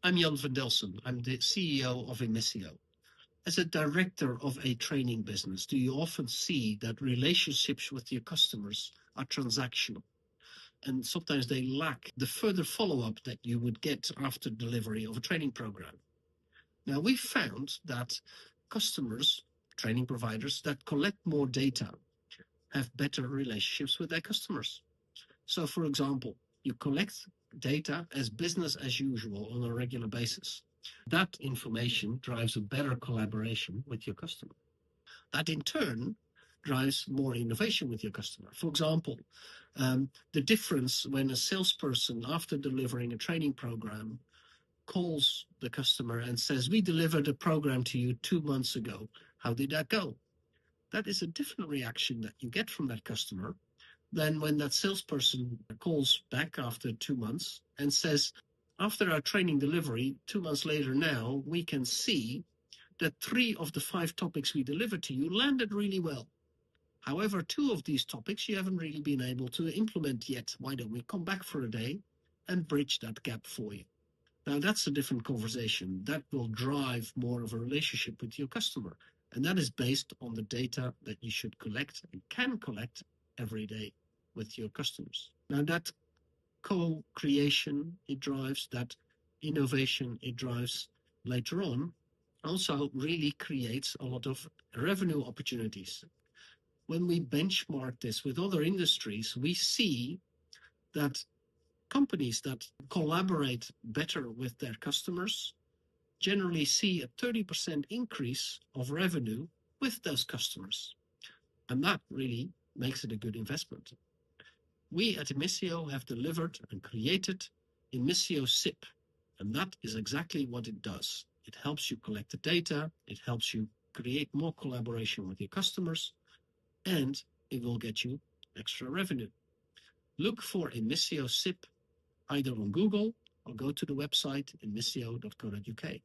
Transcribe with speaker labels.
Speaker 1: I'm Jan van Delsen. I'm the CEO of Inmisceo. As a director of a training business, do you often see that relationships with your customers are transactional? And sometimes they lack the further follow-up that you would get after delivery of a training program. Now, we found that customers, training providers that collect more data have better relationships with their customers. So, for example, you collect data as business as usual on a regular basis. That information drives a better collaboration with your customer. That in turn drives more innovation with your customer. For example, the difference when a salesperson, after delivering a training program, calls the customer and says, "We delivered a program to you 2 months ago. How did that go?" That is a different reaction that you get from that customer than when that salesperson calls back after 2 months and says, "After our training delivery, 2 months later now, we can see that 3 of the 5 topics we delivered to you landed really well. However, 2 of these topics you haven't really been able to implement yet. Why don't we come back for a day and bridge that gap for you?" Now, that's a different conversation. That will drive more of a relationship with your customer. And that is based on the data that you should collect and can collect every day with your customers. Now, that co-creation, it drives, that innovation, it drives later on, also really creates a lot of revenue opportunities. When we benchmark this with other industries, we see that companies that collaborate better with their customers generally see a 30% increase of revenue with those customers. And that really makes it a good investment. We at Inmisceo have delivered and created Inmisceo SIP, and that is exactly what it does. It helps you collect the data, it helps you create more collaboration with your customers, and it will get you extra revenue. Look for Inmisceo SIP either on Google or go to the website inmisceo.co.uk.